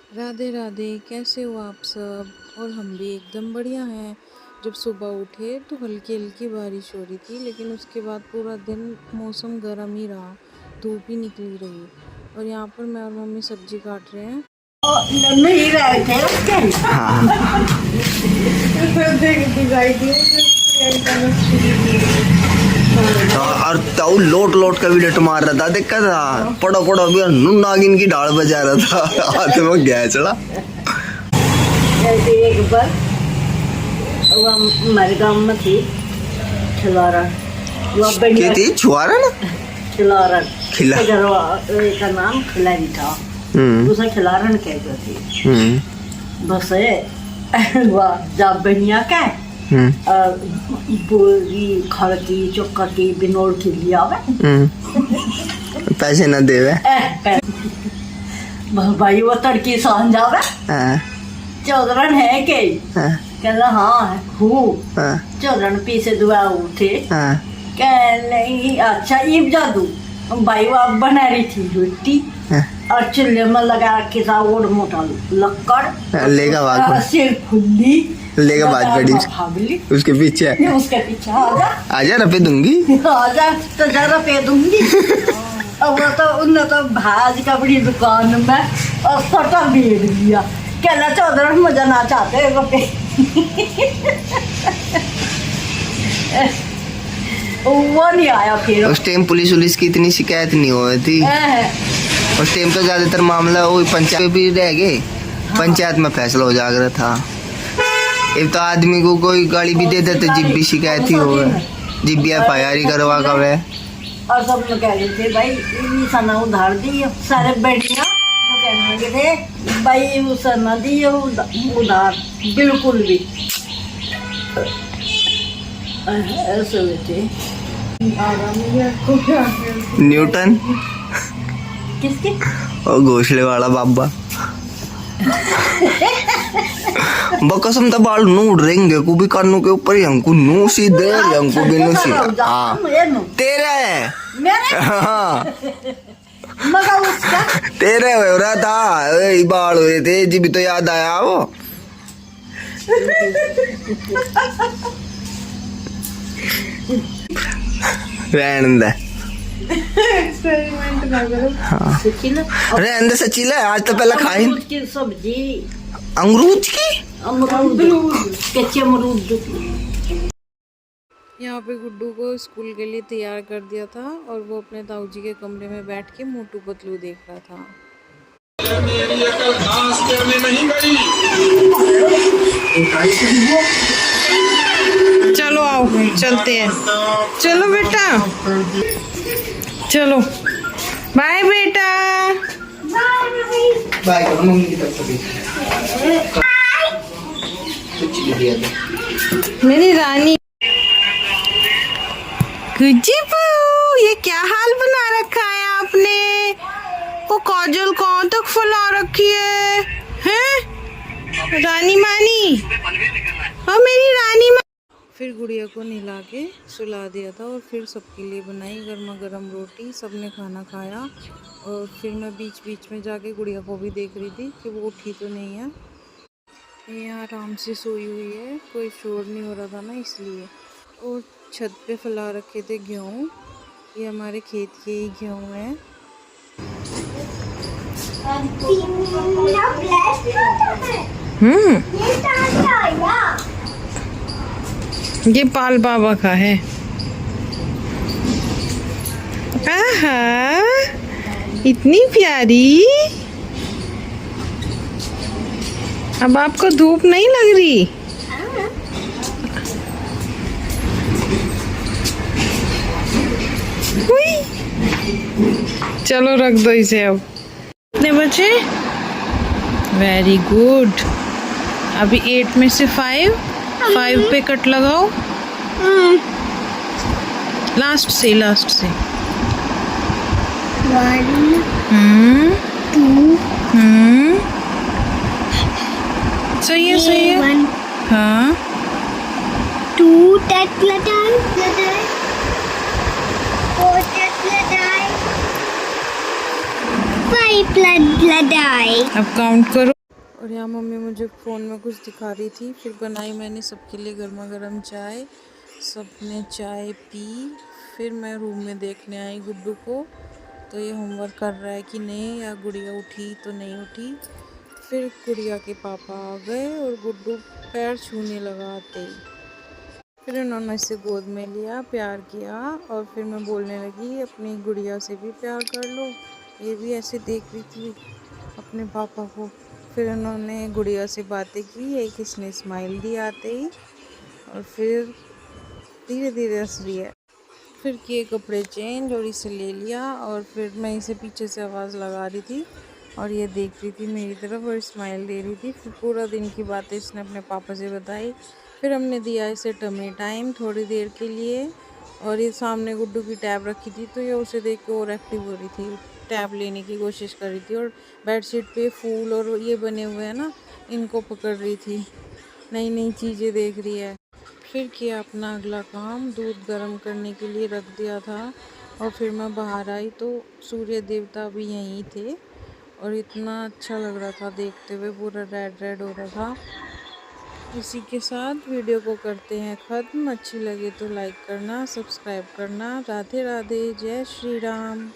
राधे राधे, कैसे हो आप सब। और हम भी एकदम बढ़िया हैं। जब सुबह उठे तो हल्की हल्की बारिश हो रही थी, लेकिन उसके बाद पूरा दिन मौसम गर्म ही रहा, धूप ही निकली रही। और यहाँ पर मैं और मम्मी सब्जी काट रहे हैं। नहीं रहे थे उसके। हाँ। और ताऊ लोट लोट का भी डट मार रहा था, देखा था पड़ो पड़ो भी नागिन की ढाल बजा रहा था। हाथ में गया चला। एक बार वो हमारे गांव में थी खिलारा, वो बढ़िया थी छुआरा ना खिलारा खिला का नाम खिलारी था, दूसरा खिलारन कहते थे। बस वह जब बढ़िया का बोरी खड़की चौकटी बिनोड़ के लिया पैसे न देवे भाई वो तड़की सहन जावे चौधरन है के कहला हाँ हूँ चौधरन पीछे दुआ उठे कह नहीं अच्छा ये जादू भाई वो बना रही थी रोटी और चूल्हे में लगा के था और मोटा लक्कड़ लेगा सिर खुली लेगा बात बड़ी उसके पीछे आजा रपे दूंगी आजा तो जरा पे दूंगी। अब वो तो उन्होंने तो भाज का बड़ी दुकान में और फटा बेच दिया, कहना चौधरी मजा ना चाहते रुपए। वो नहीं आया फिर उस टाइम पुलिस की इतनी शिकायत नहीं हो रही थी। उस टाइम तो ज्यादातर मामला वो पंचायत भी रह गए, पंचायत में फैसला हो जा रहा था। एक तो आदमी को कोई गाड़ी भी दे देते जिब भी शिकायत ही हो जिब भी FIR ही करवा का वे। और सब लोग कह रहे थे भाई सना उधार दी सारे बैठिया कहने लगे थे भाई वो सना दी उधार बिल्कुल भी ऐसे थे। न्यूटन किसके और घोसले वाला बाबा बकसम तो बाल नू उड़ रहेंगे को भी कानों के ऊपर हमको नू सीधे हमको भी नू सीधे। हाँ तेरा है मेरा हाँ मगर उसका तेरे हो रहा था ये बाल हुए थे जी भी तो याद आया वो। रहने दे एक्सपेरिमेंट ना करो। हाँ रहने दे सचीला आज तो पहले खाई की सब्जी अमरूद की कच्चे अमरूद। यहाँ पे गुड्डू को स्कूल के लिए तैयार कर दिया था और वो अपने ताऊ जी के कमरे में बैठ के मोटू पतलू देख रहा था। चलो आओ चलते हैं, चलो बेटा चलो बाय बेटा बाय करो मम्मी की तरफ से मेरी रानी। गुज्जीपू ये क्या हाल बना रखा है आपने, वो काजल कहाँ तक फुला रखी है हैं? रानी मानी और मेरी रानी मानी। फिर गुड़िया को नहला के सुला दिया था और फिर सबके लिए बनाई गर्मा गर्म रोटी, सबने खाना खाया। और फिर मैं बीच बीच में जाके गुड़िया को भी देख रही थी कि वो उठी तो नहीं है। ये आराम से सोई हुई है, कोई शोर नहीं हो रहा था ना इसलिए। और छत पे फैला रखे थे गेहूँ, ये हमारे खेत के ही गेहूँ हैं। ये पाल बाबा का है। आहा इतनी प्यारी। अब आपको धूप नहीं लग रही? चलो रख दो इसे। अब कितने बचे? Very good. अभी 8 में से 5 पे कट लगाओ। लास्ट से 1 2 सही है हाँ 2 तक लगाए 4 तक लगाए 5 लगाए। अब काउंट करो। और यहाँ मम्मी मुझे फ़ोन में कुछ दिखा रही थी। फिर बनाई मैंने सबके लिए गर्मा गर्म चाय, सबने चाय पी। फिर मैं रूम में देखने आई गुड्डू को, तो ये होमवर्क कर रहा है कि नहीं, या गुड़िया उठी तो नहीं उठी। फिर गुड़िया के पापा आ गए और गुड्डू पैर छूने लगा आते ही। फिर उन्होंने इसे गोद में लिया, प्यार किया, और फिर मैं बोलने लगी अपनी गुड़िया से भी प्यार कर लो। ये भी ऐसे देख रही थी अपने पापा को। फिर उन्होंने गुड़िया से बातें की, एक इसने स्माइल दी आते ही, और फिर धीरे धीरे हंस रही है। फिर किए कपड़े चेंज और इसे ले लिया, और फिर मैं इसे पीछे से आवाज़ लगा रही थी और ये देख रही थी मेरी तरफ और स्माइल दे रही थी। फिर पूरा दिन की बातें इसने अपने पापा से बताई। फिर हमने दिया इसे टमी टाइम थोड़ी देर के लिए, और ये सामने गुड्डू की टैब रखी थी, तो ये उसे देख के और एक्टिव हो रही थी, टैब लेने की कोशिश कर रही थी, और बेडशीट पे फूल और ये बने हुए हैं ना, इनको पकड़ रही थी, नई नई चीज़ें देख रही है। फिर किया अपना अगला काम, दूध गर्म करने के लिए रख दिया था, और फिर मैं बाहर आई तो सूर्य देवता भी यहीं थे, और इतना अच्छा लग रहा था देखते हुए, पूरा रेड रेड हो रहा था। इसी के साथ वीडियो को करते हैं ख़त्म। अच्छी लगे तो लाइक करना, सब्सक्राइब करना। राधे राधे, जय श्री राम।